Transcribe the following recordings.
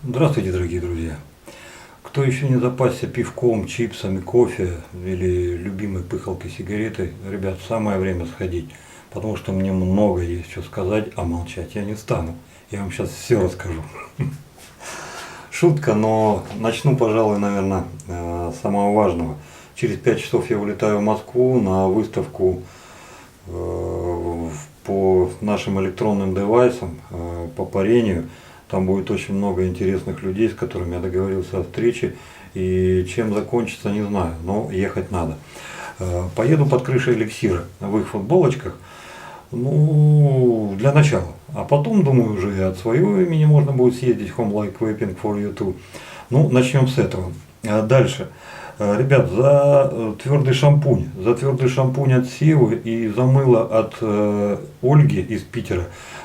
Здравствуйте, дорогие друзья! Кто еще не запасся пивком, чипсами, кофе или любимой пыхалкой сигаретой, ребят, самое время сходить, потому что мне много есть что сказать, а молчать я не стану. Я вам сейчас все расскажу. Шутка, но начну, пожалуй, наверное, с самого важного. Через 5 часов я улетаю в Москву на выставку по нашим электронным девайсам, по парению. Там будет очень много интересных людей, с которыми я договорился о встрече. И чем закончится, не знаю, но ехать надо. Поеду под крышей эликсира в их футболочках. Ну, для начала. А потом, думаю, уже и от своего имени можно будет съездить. Home like vaping for you too. Ну, начнем с этого. Дальше. Ребят, за твердый шампунь от Севы и за мыло от Ольги из Питера,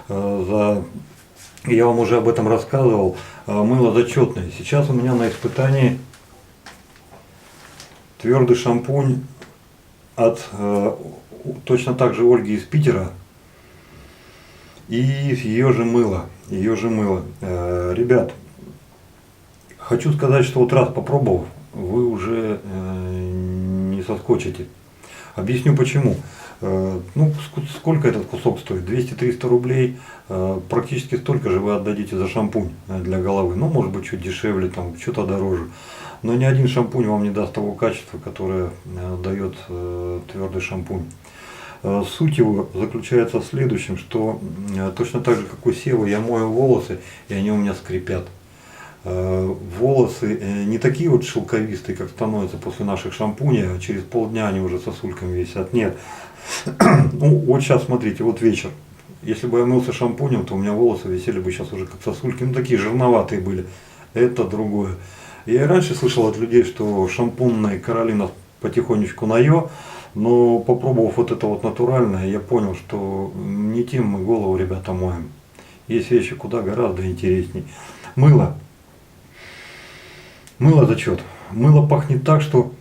я вам уже об этом рассказывал, мыло зачетное. Сейчас у меня на испытании твердый шампунь от точно так же Ольги из Питера и ее же мыло. Ребят, хочу сказать, что вот раз попробовав, вы уже не соскочите. Объясню почему. Ну, сколько этот кусок стоит? 200-300 рублей. Практически столько же вы отдадите за шампунь для головы. Ну, может быть, чуть дешевле, там, что-то дороже. Но ни один шампунь вам не даст того качества, которое дает твердый шампунь. Суть его заключается в следующем, что точно так же, как у Севы, я мою волосы, и они у меня скрипят. Волосы не такие вот шелковистые, как становятся после наших шампуней, а через полдня они уже сосульками висят. Нет. Ну, вот сейчас смотрите, вот вечер. Если бы я мылся шампунем, то у меня волосы висели бы сейчас уже как сосульки. Ну, такие жирноватые были. Это другое. Я и раньше слышал от людей, что шампунная короли нас потихонечку наё, но попробовав вот это вот натуральное, я понял, что не тем мы голову, ребята, моем. Есть вещи куда гораздо интересней. Мыло. Мыло зачет. Мыло пахнет так, что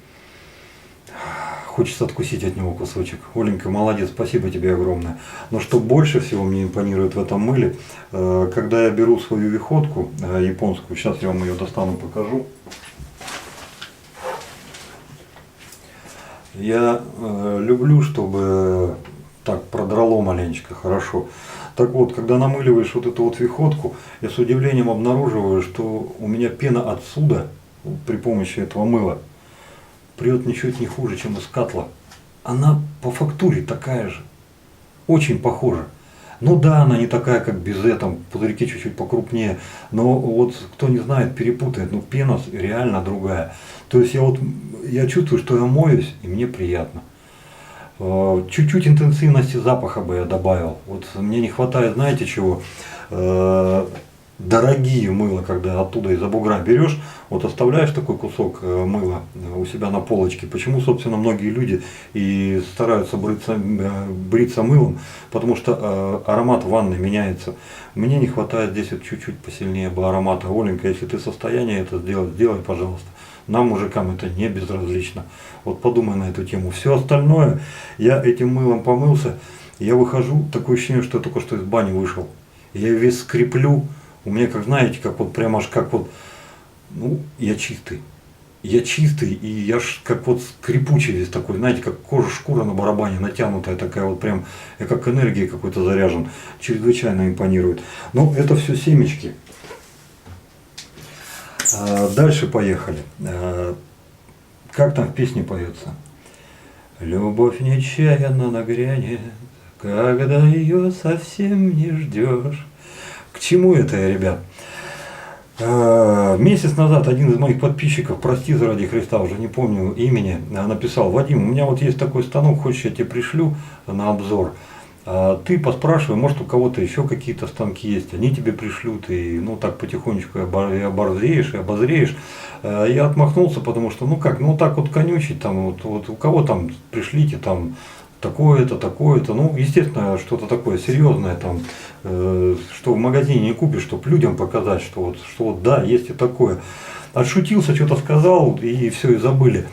хочется откусить от него кусочек. Оленька, молодец, спасибо тебе огромное. Но что больше всего мне импонирует в этом мыле, когда я беру свою виходку японскую, сейчас я вам ее достану, покажу. Я люблю, чтобы так продрало маленечко, хорошо. Так вот, когда намыливаешь вот эту вот виходку, я с удивлением обнаруживаю, что у меня пена отсюда при помощи этого мыла прет ничуть не хуже, чем из котла. Она по фактуре такая же, очень похожа. Ну да, она не такая, как Безе, там пузырьки чуть-чуть покрупнее, но вот кто не знает, перепутает, ну пена реально другая. То есть я чувствую, что я моюсь, и мне приятно. Чуть-чуть интенсивности запаха бы я добавил. Вот мне не хватает, знаете чего? Дорогие мыла, когда оттуда из-за бугра берешь, вот оставляешь такой кусок мыла у себя на полочке. Почему, собственно, многие люди и стараются бриться мылом, потому что аромат ванны меняется. Мне не хватает здесь вот чуть-чуть посильнее бы аромата. Оленька, если ты в состоянии это сделать, сделай, пожалуйста. Нам, мужикам, это не безразлично. Вот подумай на эту тему. Все остальное, я этим мылом помылся, я выхожу, такое ощущение, что я только что из бани вышел. Я весь скреплю. У меня, как знаете, как вот прям аж как вот, ну, я чистый. Я чистый, и я ж как вот скрипучий весь такой, знаете, как шкура на барабане натянутая такая вот прям, я как энергией какой-то заряжен. Чрезвычайно импонирует. Ну, это все семечки. Дальше поехали. Как там в песне поется? Любовь нечаянно нагрянет, когда ее совсем не ждешь. К чему это, ребят? Месяц назад один из моих подписчиков, прости заради Христа, уже не помню имени, написал: Вадим, у меня вот есть такой станок, хочешь, я тебе пришлю на обзор. Ты поспрашивай, может, у кого-то еще какие-то станки есть, они тебе пришлют, и ну так потихонечку и обозреешь. Я отмахнулся, потому что, ну как, ну так вот конючить, там вот у кого там пришлите там такое-то, ну естественно что-то такое серьезное там, что в магазине не купишь, чтобы людям показать, что вот да, есть и такое. Отшутился, что-то сказал, и все, и забыли.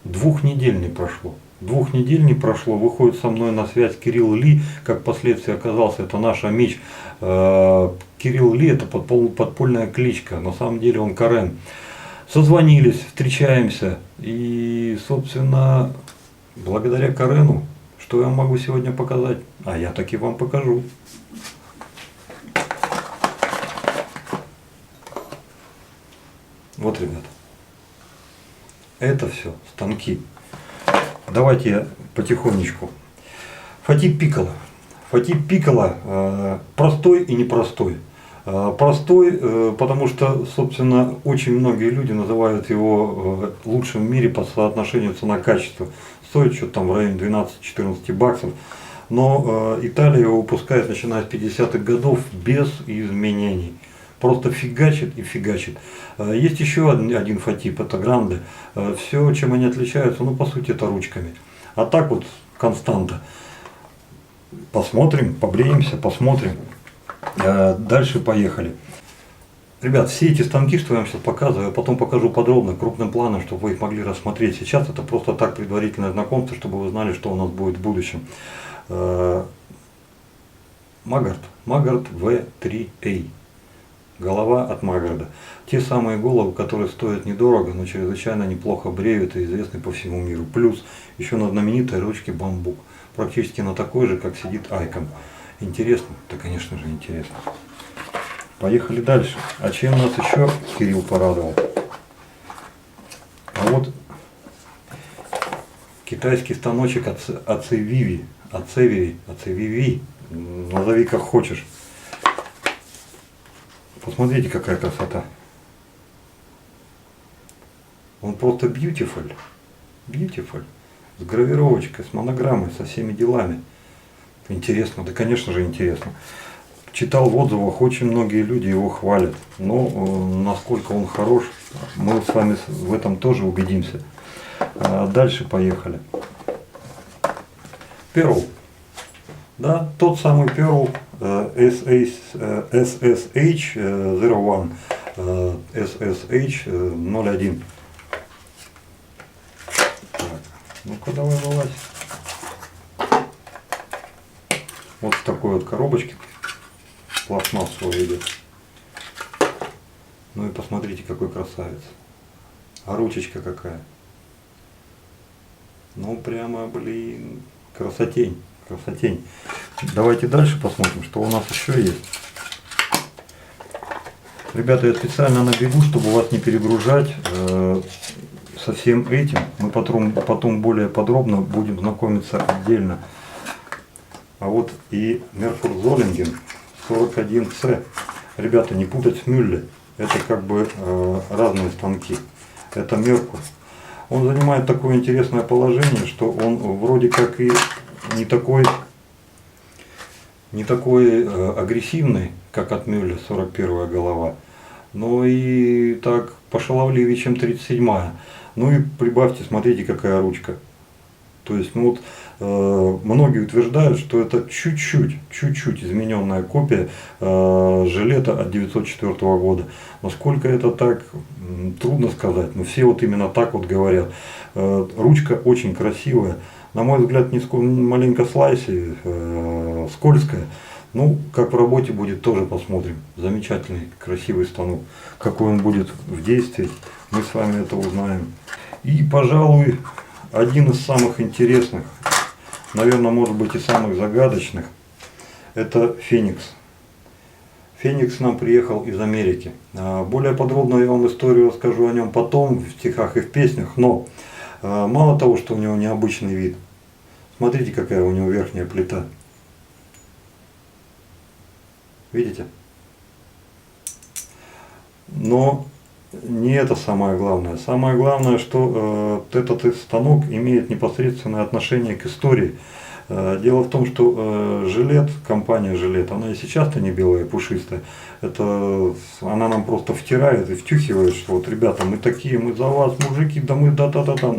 2 недель не прошло. 2 недель не прошло, выходит со мной на связь Кирилл Ли, как впоследствии оказался, это наш амич. Кирилл Ли — это подпольная кличка, на самом деле он Карен. Созвонились, встречаемся, и, собственно, благодаря Карену, что я могу сегодня показать? А я таки вам покажу. Вот, ребята, это все станки. Давайте я потихонечку. Фатип Пикколо. Фатип Пикколо простой и непростой. Простой, потому что, собственно, очень многие люди называют его лучшим в мире по соотношению цена-качество. Стоит что-то там в районе 12-14 баксов. Но Италия его выпускает, начиная с 50-х годов, без изменений. Просто фигачит и фигачит. Есть еще один Фатип, это Гранде. Все, чем они отличаются, ну, по сути, это ручками. А так вот, константа. Посмотрим, побреемся, посмотрим. Дальше поехали. Ребят, все эти станки, что я вам сейчас показываю, я потом покажу подробно, крупным планом, чтобы вы их могли рассмотреть. Сейчас это просто так предварительное знакомство, чтобы вы знали, что у нас будет в будущем. Магарт V3A. Голова от Магарда. Те самые головы, которые стоят недорого, но чрезвычайно неплохо бреют и известны по всему миру. Плюс еще на знаменитой ручке бамбук. Практически на такой же, как сидит Айкон. Интересно? Да, конечно же, интересно. Поехали дальше. А чем нас еще Кирилл порадовал? А вот китайский станочек Ацевиви. Ацевиви. Назови как хочешь. Посмотрите, какая красота. Он просто beautiful. Beautiful. С гравировочкой, с монограммой, со всеми делами. Интересно, да, конечно же, интересно. Читал в отзывах, очень многие люди его хвалят. Но насколько он хорош, мы с вами в этом тоже убедимся. Дальше поехали. Pearl. Да, тот самый Pearl SSH01. SSH01. Ну-ка, давай вылазь. Вот в такой вот коробочке пластмассовый идет. Ну и посмотрите, какой красавец. А ручечка какая. Ну прямо, блин, красотень. Красотень. Давайте дальше посмотрим, что у нас еще есть. Ребята, я специально набегу, чтобы вас не перегружать. Со всем этим мы потом более подробно будем знакомиться отдельно. А вот и Мерфурзоллинген 41C. Ребята, не путать с Мюлле. Это как бы разные станки. Это Меркур. Он занимает такое интересное положение, что он вроде как и не такой агрессивный, как от Мюлле 41-я голова, но и так пошаловливее, чем 37-я. Ну и прибавьте, смотрите, какая ручка. То есть, ну вот, многие утверждают, что это чуть-чуть измененная копия жилета от 1904 года. Насколько это так, трудно сказать, но все вот именно так вот говорят. Ручка очень красивая. На мой взгляд, маленько слайси, скользкая. Ну, как в работе будет, тоже посмотрим. Замечательный, красивый станок. Какой он будет в действии, мы с вами это узнаем. И, пожалуй, один из самых интересных, наверное, может быть и самых загадочных, это Феникс. Феникс нам приехал из Америки. Более подробно я вам историю расскажу о нем потом, в стихах и в песнях, но мало того, что у него необычный вид, смотрите, какая у него верхняя плита. Видите? Но не это самое главное. Самое главное, что этот станок имеет непосредственное отношение к истории. Дело в том, что жилет, компания жилет, она и сейчас-то не белая, пушистая. Это она нам просто втирает и втюхивает, что вот, ребята, мы такие, мы за вас, мужики, да мы да-да-да-да.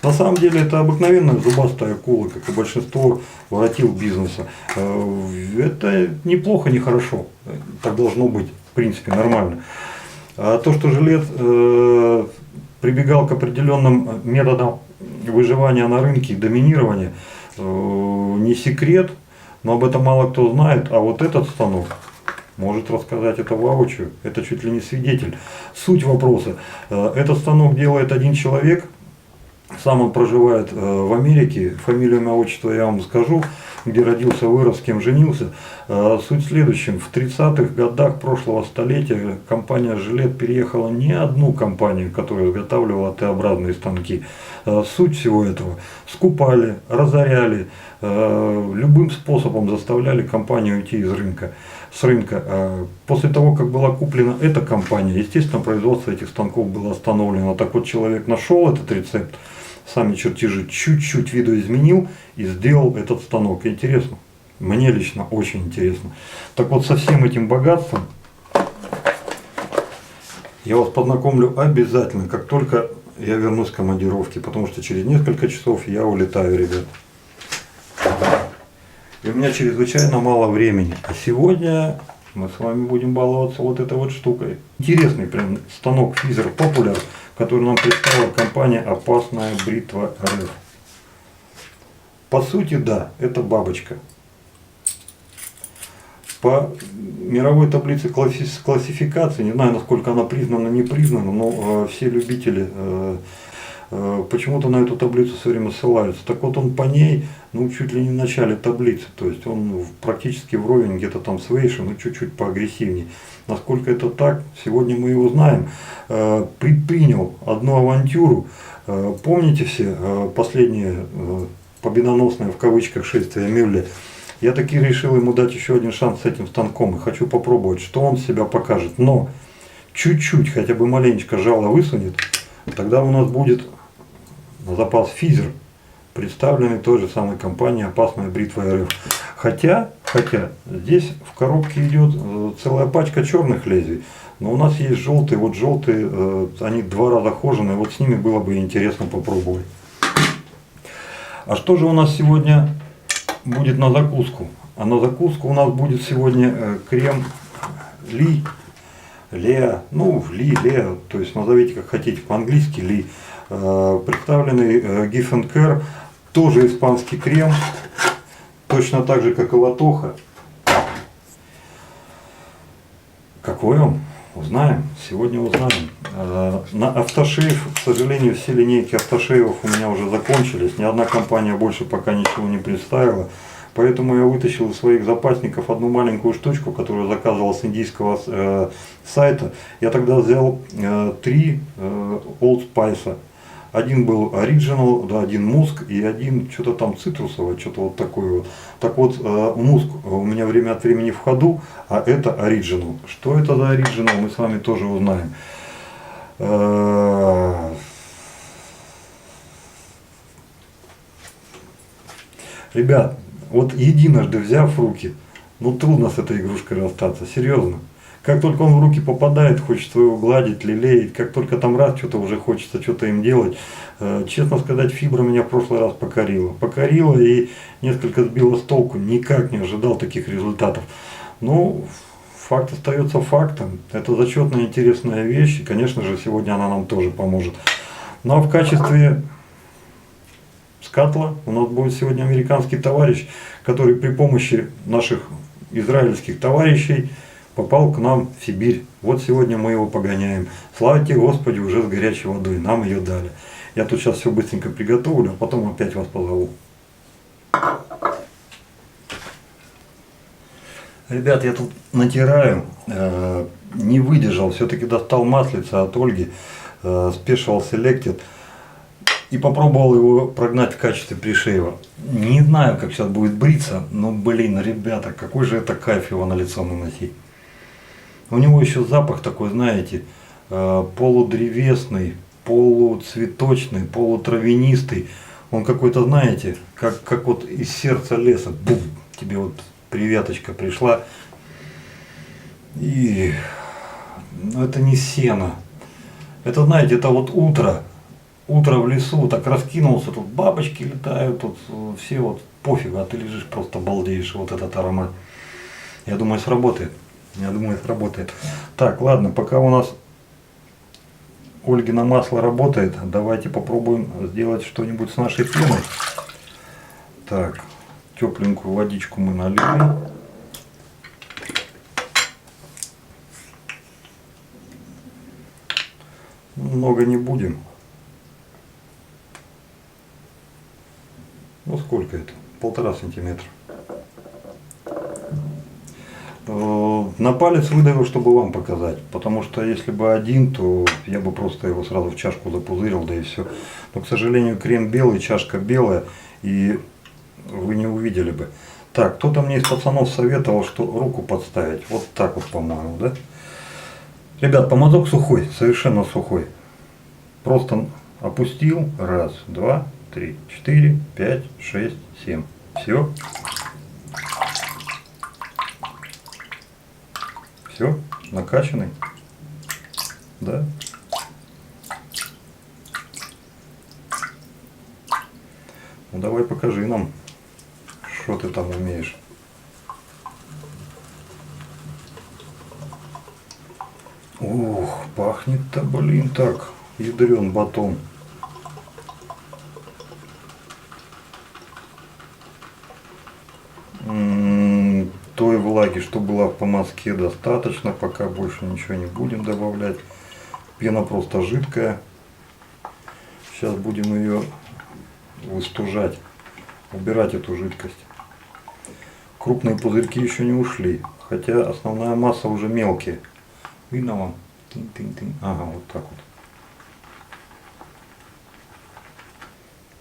На самом деле это обыкновенная зубастая акула, как и большинство воротил бизнеса. Это неплохо, не хорошо. Так должно быть, в принципе, нормально. А то, что жилет прибегал к определенным методам выживания на рынке и доминирования не секрет, но об этом мало кто знает. А вот этот станок может рассказать это воочию. Это чуть ли не свидетель. Суть вопроса. Этот станок делает один человек. Сам он проживает в Америке. Фамилию, имя, отчество я вам скажу. Где родился, вырос, с кем женился. Суть в следующем. В 30-х годах прошлого столетия компания «Жилет» переехала не одну компанию, которая изготавливала Т-образные станки. Суть всего этого. Скупали, разоряли, любым способом заставляли компанию уйти с рынка. После того, как была куплена эта компания, естественно, производство этих станков было остановлено. Так вот, человек нашел этот рецепт, сами чертежи чуть-чуть видоизменил и сделал этот станок. Интересно? Мне лично очень интересно. Так вот, со всем этим богатством я вас познакомлю обязательно, как только я вернусь с командировки, потому что через несколько часов я улетаю, ребят. И у меня чрезвычайно мало времени. А сегодня мы с вами будем баловаться вот этой вот штукой. Интересный прям станок Физер Popular, который нам представила компания «Опасная бритва РФ». По сути, да, это бабочка. По мировой таблице классификации, не знаю, насколько она признана, не признана, но все любители почему-то на эту таблицу все время ссылаются. Так вот, он по ней, ну, чуть ли не в начале таблицы, то есть он практически вровень где-то там с Вейшем, но чуть-чуть поагрессивнее. Насколько это так, сегодня мы и узнаем. Предпринял одну авантюру. Помните все последнее победоносное в кавычках шествие Мюлле? Я таки решил ему дать еще один шанс с этим станком и хочу попробовать, что он себя покажет. Но чуть-чуть, хотя бы маленечко жало высунет, тогда у нас будет на запас Физер, представленный той же самой компанией «Опасная бритва РФ». Хотя здесь в коробке идет целая пачка черных лезвий, но у нас есть желтые. Вот желтые, они 2 раза хоженые, вот с ними было бы интересно попробовать. А что же у нас сегодня будет на закуску? А на закуску у нас будет сегодня крем Леа, то есть назовите как хотите, по-английски Ли, представленный Give & Care, тоже испанский крем, точно так же как и Латоха. Какой он? Узнаем, сегодня узнаем. На автошейв, к сожалению, все линейки автошейвов у меня уже закончились, ни одна компания больше пока ничего не представила. Поэтому я вытащил из своих запасников одну маленькую штучку, которую заказывал с индийского сайта. Я тогда взял 3 Old Spice. Один был Original, да, один Муск и один что-то там цитрусовое, что-то вот такое вот. Так вот, Муск у меня время от времени в ходу, а это Original. Что это за Original, мы с вами тоже узнаем. Ребят, вот единожды взяв в руки, ну трудно с этой игрушкой расстаться, серьезно. Как только он в руки попадает, хочется его гладить, лелеять, как только там раз что-то уже хочется что-то им делать. Честно сказать, фибра меня в прошлый раз покорила. Покорила и несколько сбила с толку, никак не ожидал таких результатов. Но факт остается фактом. Это зачетная интересная вещь, и, конечно же, сегодня она нам тоже поможет. Ну а в качестве скатла у нас будет сегодня американский товарищ, который при помощи наших израильских товарищей попал к нам в Сибирь. Вот сегодня мы его погоняем. Слава тебе, Господи, уже с горячей водой. Нам ее дали. Я тут сейчас все быстренько приготовлю, а потом опять вас позову. Ребят, я тут натираю. Не выдержал. Все-таки достал маслица от Ольги. Special Selected. И попробовал его прогнать в качестве пришейва. Не знаю, как сейчас будет бриться, но, блин, ребята, какой же это кайф его на лицо наносить. У него еще запах такой, знаете, полудревесный, полуцветочный, полутравянистый. Он какой-то, знаете, как вот из сердца леса. Бум, тебе вот приветочка пришла. И ну, это не сено. Это, знаете, это вот утро. Утро в лесу, так раскинулся, тут бабочки летают, тут все вот пофигу, а ты лежишь, просто балдеешь, вот этот аромат. Я думаю, сработает. Так, ладно, пока у нас Ольгино масло работает. Давайте попробуем сделать что-нибудь с нашей пеной. Так, тепленькую водичку мы нальем. Много не будем. Ну сколько это? 1,5 сантиметра. На палец выдавил, чтобы вам показать. Потому что если бы один, то я бы просто его сразу в чашку запузырил, да и все. Но, к сожалению, крем белый, чашка белая, и вы не увидели бы. Так, кто-то мне из пацанов советовал, что руку подставить. Вот так вот, по-моему, да? Ребят, помазок сухой, совершенно сухой. Просто опустил. 1, 2, 3, 4, 5, 6, 7. Все. Все, накачанный. Да. Ну давай покажи нам, что ты там умеешь. Ух, пахнет-то, блин, так, ядрен батон. Той влаги, что была в помазке, достаточно, пока больше ничего не будем добавлять. Пена просто жидкая. Сейчас будем ее выстужать, убирать эту жидкость. Крупные пузырьки еще не ушли, хотя основная масса уже мелкие. Видно вам? Тынь-тынь-тынь. Ага, вот так вот.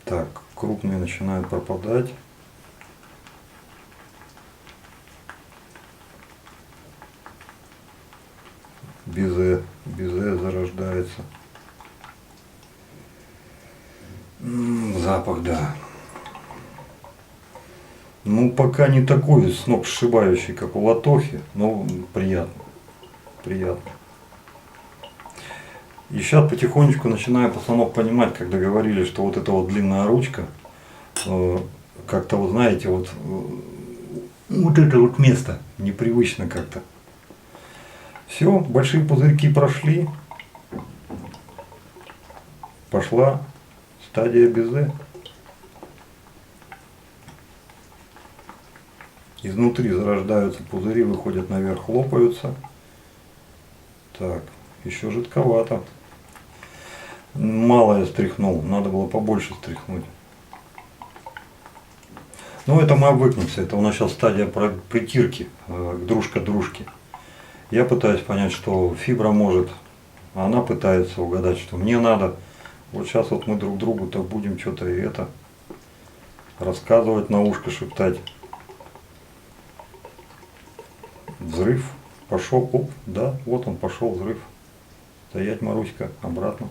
Так, крупные начинают пропадать. Безе зарождается. Запах, да. Ну, пока не такой сногсшибающий, как у Латохи, но приятно. Приятно. И сейчас потихонечку начинаю пацанов понимать, когда говорили, что вот эта вот длинная ручка, как-то, вот знаете, вот это вот место непривычно как-то. Все, большие пузырьки прошли. Пошла стадия безе. Изнутри зарождаются пузыри, выходят наверх, хлопаются. Так, еще жидковато. Мало я стряхнул, надо было побольше стряхнуть. Но это мы обвыкнемся, это у нас сейчас стадия притирки, дружка дружки. Я пытаюсь понять, что фибра может, а она пытается угадать, что мне надо. Вот сейчас вот мы друг другу-то будем что-то и это рассказывать, на ушко шептать. Взрыв пошел, оп, да, вот он пошел взрыв. Стоять, Маруська, обратно.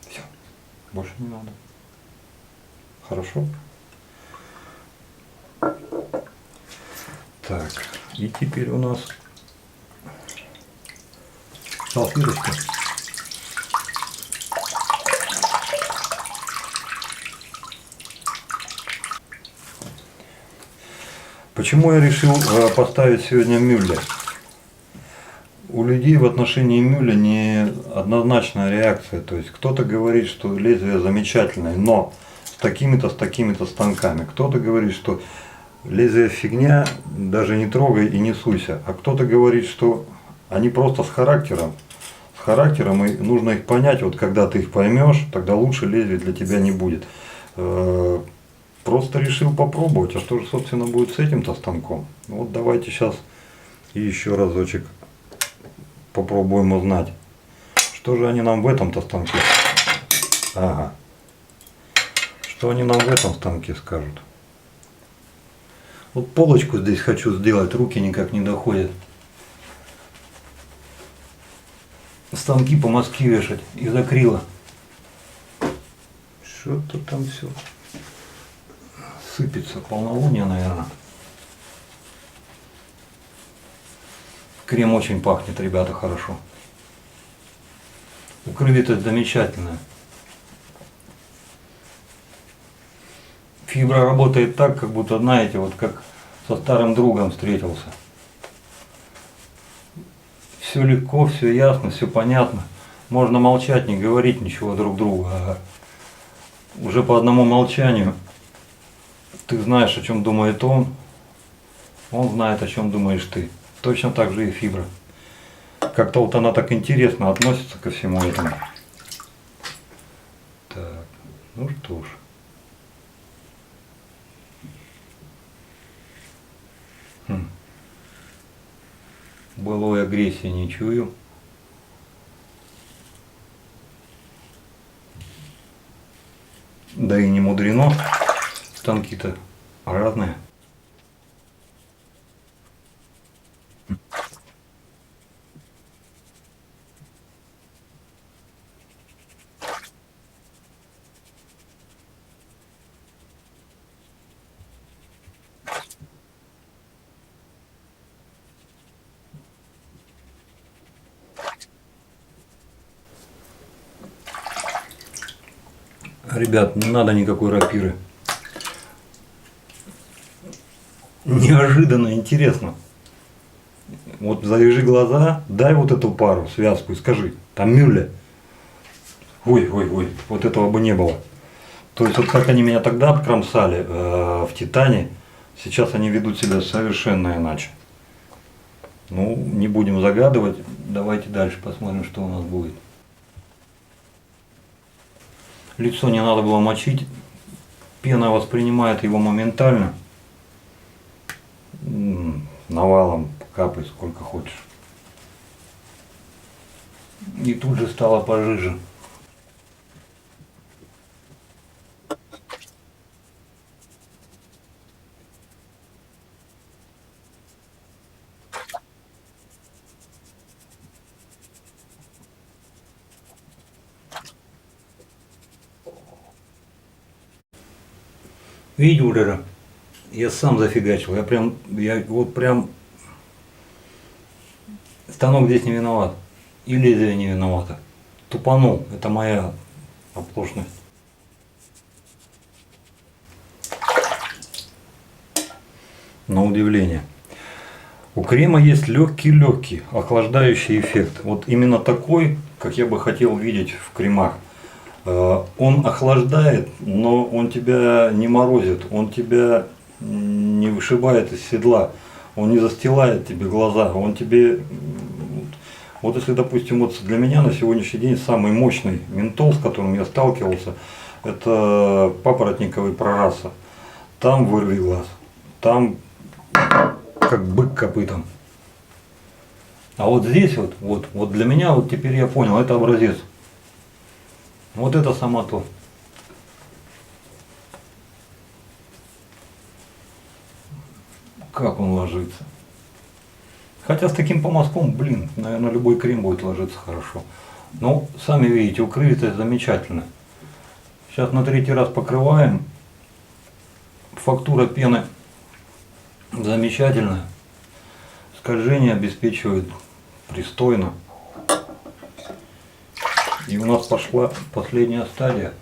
Все, больше не надо. Хорошо? Так, и теперь у нас салфеточка. Почему я решил поставить сегодня мюлле? У людей в отношении мюлля не однозначная реакция. То есть кто-то говорит, что лезвие замечательное, но с такими-то станками. Кто-то говорит, что лезвие фигня, даже не трогай и не суйся. А кто-то говорит, что они просто с характером. С характером, и нужно их понять. Вот когда ты их поймешь, тогда лучше лезвие для тебя не будет. Просто решил попробовать. А что же, собственно, будет с этим-то станком? Вот давайте сейчас и еще разочек попробуем узнать. Что же они нам в этом-то станке? Ага. Что они нам в этом станке скажут? Вот полочку здесь хочу сделать, руки никак не доходят. Станки по Москве вешать из акрила. Что-то там все сыпется, полнолуние, наверное. Крем очень пахнет, ребята, хорошо. Укрывитость замечательная. Фибра работает так, как будто, знаете, вот как со старым другом встретился. все легко, все ясно, все понятно. Можно молчать, не говорить ничего друг другу. А уже по одному молчанию ты знаешь, о чем думает он знает, о чем думаешь ты. Точно так же и фибра. Как-то вот она так интересно относится ко всему этому. Так, ну что ж. Былой агрессии не чую. Да и не мудрено. Станки-то разные. Ребят, не надо никакой рапиры. Неожиданно интересно. Вот завяжи глаза, дай вот эту пару, связку и скажи, там мюлля. Ой, вот этого бы не было. То есть вот как они меня тогда обкромсали в Титане, сейчас они ведут себя совершенно иначе. Ну, не будем загадывать, давайте дальше посмотрим, что у нас будет. Лицо не надо было мочить, пена воспринимает его моментально. Навалом капай сколько хочешь. И тут же стало пожиже. Видите, Улера? Я сам зафигачил. Я вот прям станок здесь не виноват. И лезвие не виновато. Тупанул. Это моя оплошность. На удивление. У крема есть легкий охлаждающий эффект. Вот именно такой, как я бы хотел видеть в кремах. Он охлаждает, но он тебя не морозит, он тебя не вышибает из седла, он не застилает тебе глаза, он тебе... Вот если, допустим, вот для меня на сегодняшний день самый мощный ментол, с которым я сталкивался, это папоротниковый прораса. Там вырви глаз, там как бык копытом. А вот здесь вот для меня, вот теперь я понял, это образец. Вот это само то. Как он ложится. Хотя с таким помазком, блин, наверное, любой крем будет ложиться хорошо. Но, сами видите, укрытие замечательно. Сейчас на третий раз покрываем. Фактура пены замечательная. Скольжение обеспечивает пристойно. И у нас пошла последняя стадия.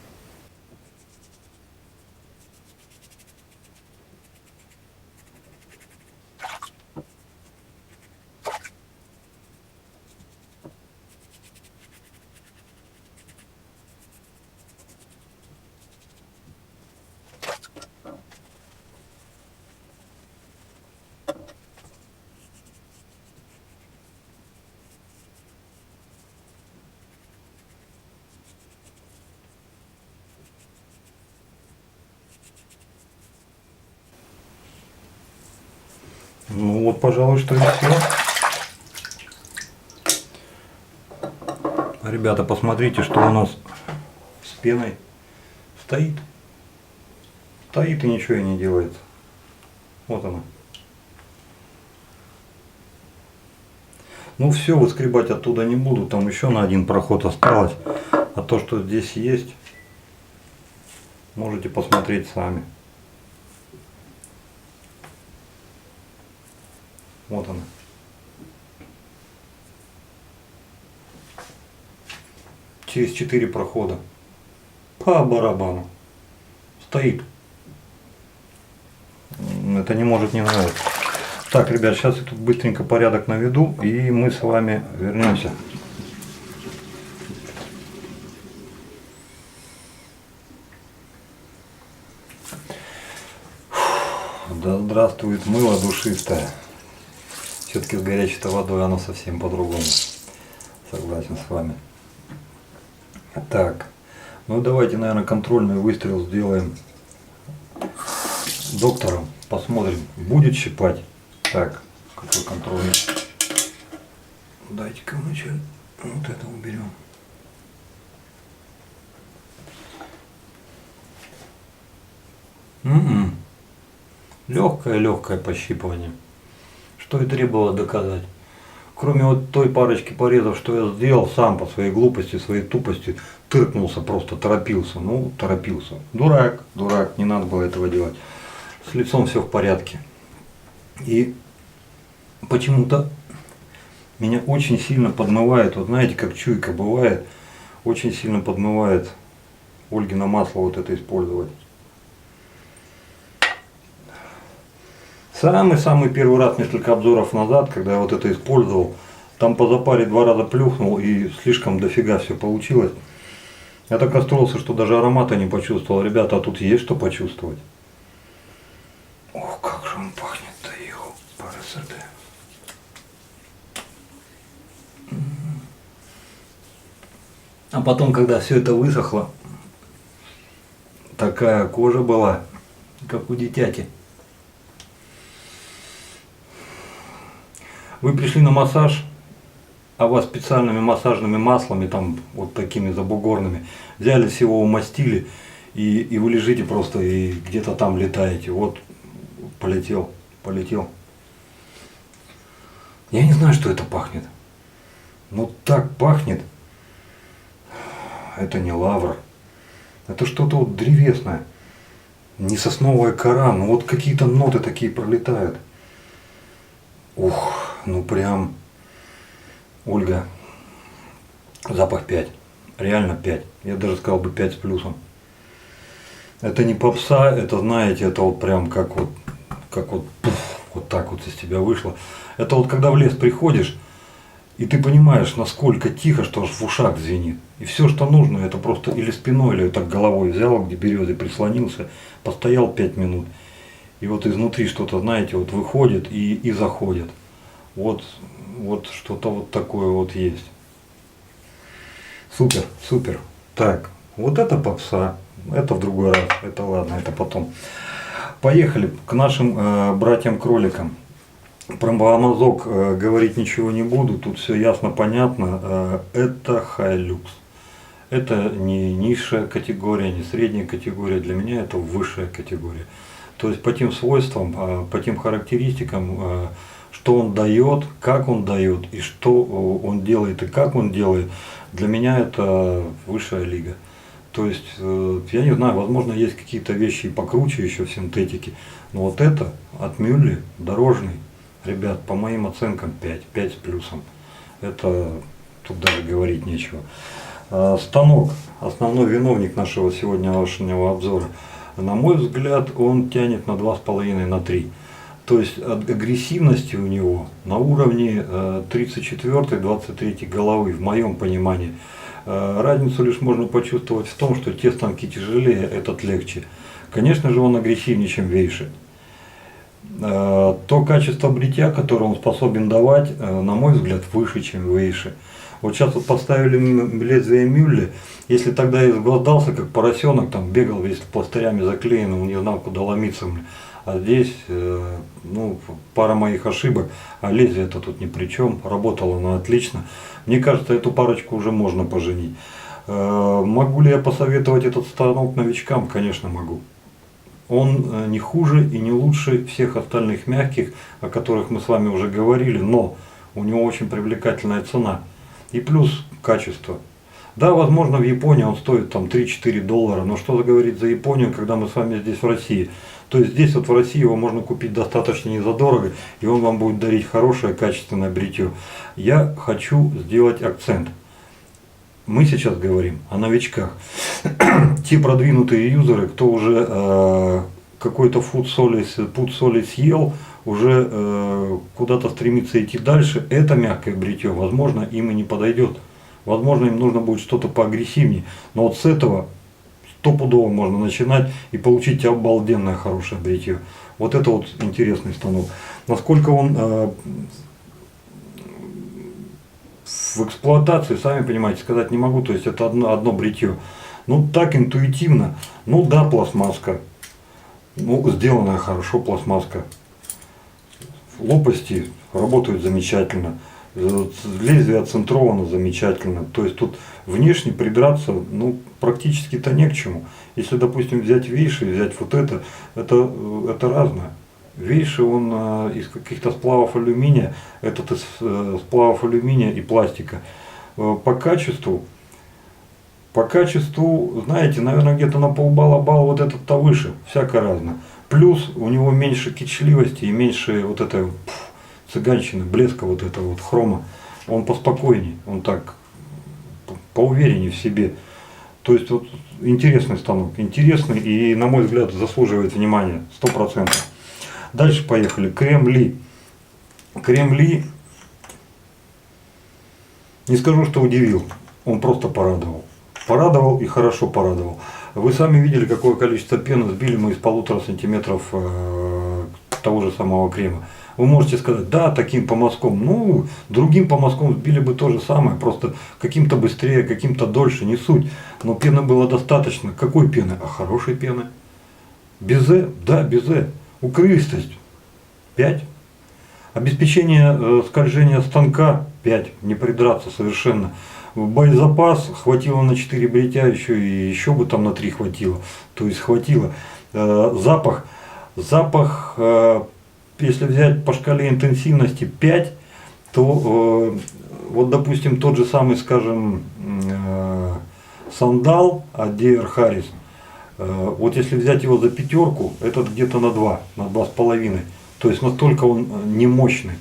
Ну вот, пожалуй, что и все. Ребята, посмотрите, что у нас с пеной стоит. Стоит и ничего и не делается. Вот она. Ну все, выскребать оттуда не буду, там еще на один проход осталось. А то, что здесь есть, можете посмотреть сами. Вот она. Через 4 прохода. По барабану. Стоит. Это не может не нравиться. Так, ребят, сейчас я тут быстренько порядок наведу, и мы с вами вернемся. Да здравствует мыло душистое. Все-таки с горячей водой оно совсем по-другому. Согласен с вами. Так, ну давайте, наверное, контрольный выстрел сделаем доктором. Посмотрим, будет щипать. Так, какой контрольный. Дайте-ка вначале вот это уберем. Легкое пощипывание. Что и требовало доказать. Кроме вот той парочки порезов, что я сделал сам по своей глупости, своей тупости, тыркнулся, просто торопился. Ну, торопился. Дурак, не надо было этого делать. С лицом все в порядке. И почему-то меня очень сильно подмывает, вот знаете, как чуйка бывает, очень сильно подмывает Ольгино масло вот это использовать. Самый первый раз, несколько обзоров назад, когда я вот это использовал, там по запаре 2 раза плюхнул и слишком дофига все получилось. Я так расстроился, что даже аромата не почувствовал. Ребята, а тут есть что почувствовать. Ох, как же он пахнет-то, ПРСД. А потом, когда все это высохло, такая кожа была, как у дитяти. Вы пришли на массаж, а вас специальными массажными маслами, там вот такими забугорными, взяли всего, умастили, и вы лежите просто и где-то там летаете. Вот полетел. Я не знаю, что это пахнет. Но так пахнет. Это не лавр. Это что-то вот древесное. Не сосновая кора, но вот какие-то ноты такие пролетают. Ух, ну прям, Ольга, запах 5, реально 5, я даже сказал бы 5 с плюсом. Это не попса, это, знаете, это вот прям как вот вот так вот из тебя вышло. Это вот когда в лес приходишь, и ты понимаешь, насколько тихо, что аж в ушах звенит. И все, что нужно, это просто или спиной, или так головой взял, где березы прислонился, постоял 5 минут. И вот изнутри что-то, знаете, вот выходит и заходит. Вот что-то вот такое вот есть. Супер. Так, вот это попса. Это в другой раз. Это ладно, это потом. Поехали к нашим братьям-кроликам. Про мазок говорить ничего не буду. Тут все ясно, понятно. Это Hilux. Это не низшая категория, не средняя категория. Для меня это высшая категория. То есть по тем свойствам, по тем характеристикам, что он дает, как он дает, и что он делает, и как он делает, для меня это высшая лига. То есть, я не знаю, возможно, есть какие-то вещи покруче еще в синтетике, но вот это от Мюлли, дорожный, ребят, по моим оценкам 5 с плюсом. Это тут даже говорить нечего. Станок, основной виновник нашего сегодняшнего обзора. На мой взгляд, он тянет на 2,5 на 3. То есть от агрессивности у него на уровне 34-23 головы, в моем понимании. Разницу лишь можно почувствовать в том, что те станки тяжелее, этот легче. Конечно же, он агрессивнее, чем Вейши. То качество бритья, которое он способен давать, на мой взгляд, выше, чем Вейши. Вот сейчас вот поставили лезвие Мюлли, если тогда я изголодался, как поросенок, там бегал весь пластырями заклеенным, не знал, куда ломиться. А здесь, ну, пара моих ошибок, а лезвие-то тут ни при чем, работало оно отлично. Мне кажется, эту парочку уже можно поженить. Могу ли я посоветовать этот станок новичкам? Конечно, могу. Он не хуже и не лучше всех остальных мягких, о которых мы с вами уже говорили, но у него очень привлекательная цена. И плюс качество. Да, возможно, в Японии он стоит там 3-4 доллара, но что говорить за Японию, когда мы с вами здесь в России? То есть здесь вот в России его можно купить достаточно незадорого, и он вам будет дарить хорошее, качественное бритье. Я хочу сделать акцент. Мы сейчас говорим о новичках. Те продвинутые юзеры, кто уже какой-то пуд соли съел, уже куда-то стремится идти дальше, это мягкое бритье, возможно, им и не подойдет. Возможно, им нужно будет что-то поагрессивнее. Но вот с этого стопудово можно начинать и получить обалденное хорошее бритье. Вот это вот интересный станок. Насколько он в эксплуатации, сами понимаете, сказать не могу. То есть это одно бритье. Ну так интуитивно. Ну да, пластмасска. Ну, сделанная хорошо пластмасска. Лопасти работают замечательно. Лезвие оцентровано замечательно. То есть тут внешне придраться ну, практически-то не к чему. Если, допустим, взять вейши, взять вот это разное. Вейши он из каких-то сплавов алюминия, этот из сплавов алюминия и пластика. По качеству, знаете, наверное, где-то на полбалла вот этот-то выше, всяко разно. Плюс у него меньше кичливости и меньше вот этой цыганщины, блеска вот этого вот хрома. Он поспокойней, он так поувереннее в себе. То есть вот интересный станок, интересный и, на мой взгляд, заслуживает внимания 100%. Дальше поехали. Крем-Ли. Крем-Ли, не скажу, что удивил, он просто порадовал. Порадовал и хорошо порадовал. Вы сами видели, какое количество пены сбили мы из 1,5 сантиметров того же самого крема. Вы можете сказать, да, таким помазком, ну, другим помазком сбили бы то же самое, просто каким-то быстрее, каким-то дольше, не суть. Но пены было достаточно. Какой пены? А хорошей пены. Безе? Да, безе. Укрывистость 5. Обеспечение скольжения станка 5. Не придраться совершенно. Боезапас хватило на 4 бритья, еще бы там на 3 хватило. То есть хватило. Запах, если взять по шкале интенсивности 5, то вот допустим тот же самый, скажем, сандал от DR Harris, вот если взять его за 5, этот где-то на 2, на 2,5. То есть настолько он не мощный,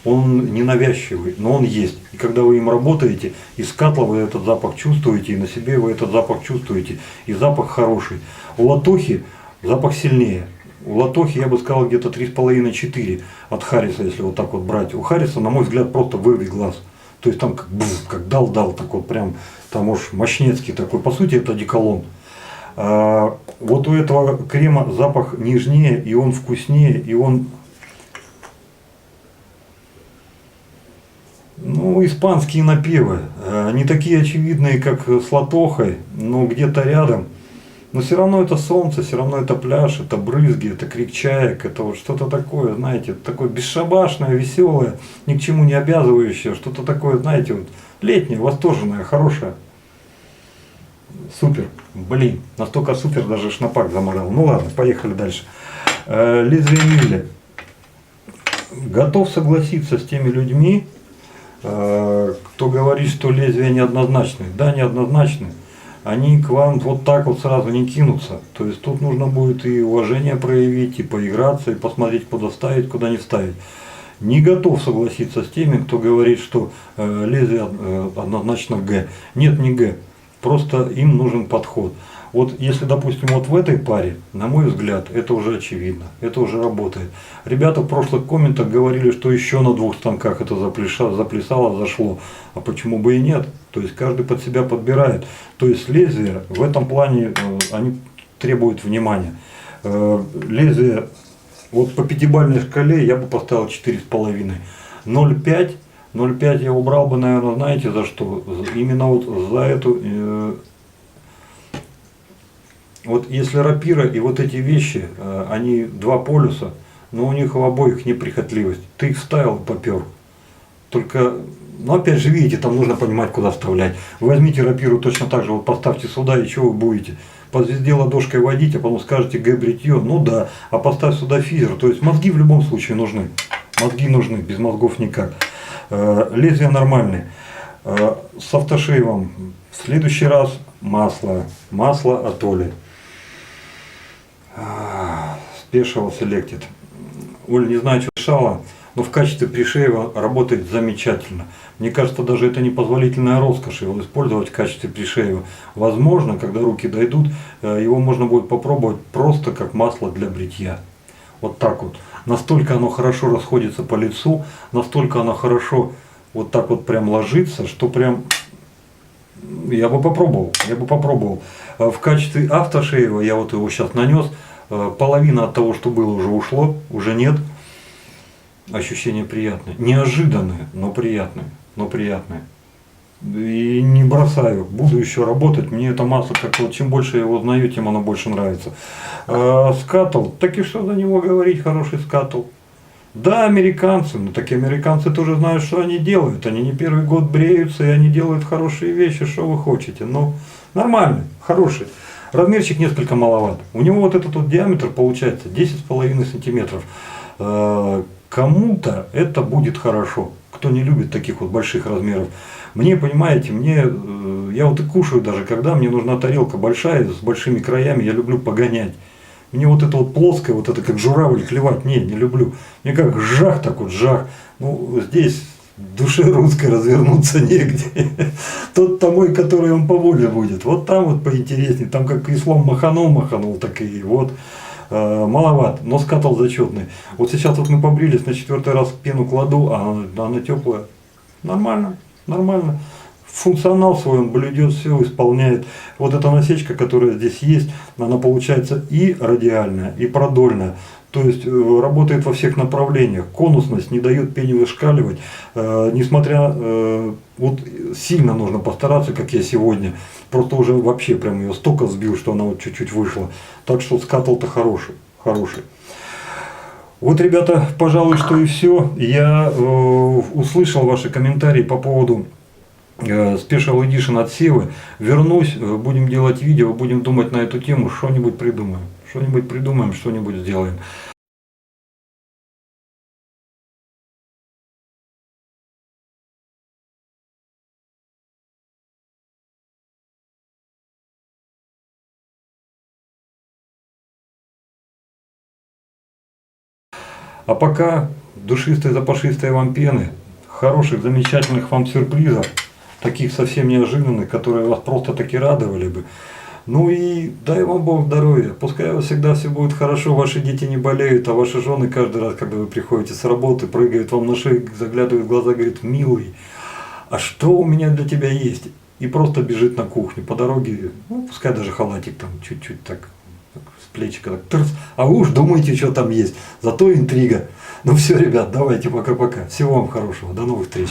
он не навязчивый, но он есть. И когда вы им работаете, из катла вы этот запах чувствуете, и на себе вы этот запах чувствуете. И запах хороший. У Латохи запах сильнее. У Латохи, я бы сказал, где-то 3,5-4 от Харриса, если вот так вот брать. У Харриса, на мой взгляд, просто вырви глаз. То есть там как дал-дал, такой прям, там уж мощнецкий такой. По сути, это одеколон. Вот у этого крема запах нежнее, и он вкуснее, и он, ну, испанские напевы, не такие очевидные, как с Латохой, но где-то рядом. Но все равно это солнце, все равно это пляж, это брызги, это крик чаек, это вот что-то такое, знаете, такое бесшабашное, веселое, ни к чему не обязывающее, что-то такое, знаете, вот летнее, восторженное, хорошее. Супер, блин, настолько супер, даже шнапак заморал. Ну ладно, поехали дальше. Лезвие Милли. Готов согласиться с теми людьми, кто говорит, что лезвия неоднозначные. Да, неоднозначные. Они к вам вот так вот сразу не кинутся. То есть тут нужно будет и уважение проявить, и поиграться, и посмотреть, куда ставить, куда не ставить. Не готов согласиться с теми, кто говорит, что лезвие однозначно Г. Нет, не Г. Просто им нужен подход. Вот если, допустим, вот в этой паре, на мой взгляд, это уже очевидно, это уже работает. Ребята в прошлых комментах говорили, что еще на 2 станках это заплясало, зашло. А почему бы и нет? То есть каждый под себя подбирает. То есть лезвия в этом плане, они требуют внимания. Лезвие, вот по 5-бальной шкале я бы поставил 4,5. 0,5. 0,5 я убрал бы, наверное, знаете за что? Именно вот за эту... Вот если рапира и вот эти вещи, они 2 полюса, но у них в обоих неприхотливость. Ты их вставил и попер. Только, ну опять же, видите, там нужно понимать, куда вставлять. Вы возьмите рапиру точно так же, вот поставьте сюда, и что вы будете? По звезде ладошкой водить, а потом скажете Г бритье, ну да, а поставь сюда физер. То есть мозги в любом случае нужны. Мозги нужны, без мозгов никак. Лезвия нормальные. С автошейвом в следующий раз масло от Оли. Special Selected. Оль, не знаю, что решала, но в качестве пришейва работает замечательно. Мне кажется, даже это непозволительная роскошь его использовать в качестве пришейва. Возможно, когда руки дойдут, его можно будет попробовать просто как масло для бритья. Вот так вот. Настолько оно хорошо расходится по лицу, настолько оно хорошо вот так вот прям ложится, что прям я бы попробовал, я бы попробовал. В качестве автошейва я вот его сейчас нанес, половина от того, что было, уже ушло, уже нет. Ощущения приятные, неожиданные, но приятные, но приятные. И не бросаю, буду еще работать. Мне это масло, как вот, чем больше я его узнаю, тем оно больше нравится. Скатл, так и что за него говорить, хороший скатл. Да, американцы, но такие американцы тоже знают, что они делают. Они не первый год бреются, и они делают хорошие вещи, что вы хотите. Но нормальный, хороший. Размерчик несколько маловат. У него вот этот вот диаметр получается 10,5 сантиметров. Кому-то это будет хорошо, кто не любит таких вот больших размеров. Мне, понимаете, я вот и кушаю даже, когда мне нужна тарелка большая, с большими краями, я люблю погонять. Мне вот это вот плоское, вот это как журавль клевать, не люблю. Мне как жах так вот, жах. Ну, здесь в душе русской развернуться негде. Тот-то мой, который он по воле будет. Вот там вот поинтереснее, там как ислам маханул, так и вот. Маловат, но скатал зачетный. Вот сейчас вот мы побрились, на 4-й раз пену кладу, а она теплая. Нормально, нормально. Функционал свой он блюдет, все исполняет. Вот эта насечка, которая здесь есть, она получается и радиальная, и продольная. То есть работает во всех направлениях. Конусность не дает пене вышкаливать. Несмотря, вот сильно нужно постараться, как я сегодня. Просто уже вообще прям ее столько сбил, что она вот чуть-чуть вышла. Так что скатл-то хороший, хороший. Вот, ребята, пожалуй, что и все. Я услышал ваши комментарии по поводу Special Edition от Севы. Вернусь, будем делать видео, будем думать на эту тему, что-нибудь придумаем. Что-нибудь придумаем, что-нибудь сделаем. А пока душистые, запашистые вам пены, хороших, замечательных вам сюрпризов, таких совсем неожиданных, которые вас просто таки радовали бы. Ну и дай вам Бог здоровья. Пускай у вас всегда все будет хорошо, ваши дети не болеют, а ваши жены каждый раз, когда вы приходите с работы, прыгают вам на шею, заглядывают в глаза, говорят: милый, а что у меня для тебя есть? И просто бежит на кухню по дороге, ну пускай даже халатик там чуть-чуть так с плечика так тырс, а вы уж думаете, что там есть. Зато интрига. Ну все, ребят, давайте пока-пока. Всего вам хорошего. До новых встреч.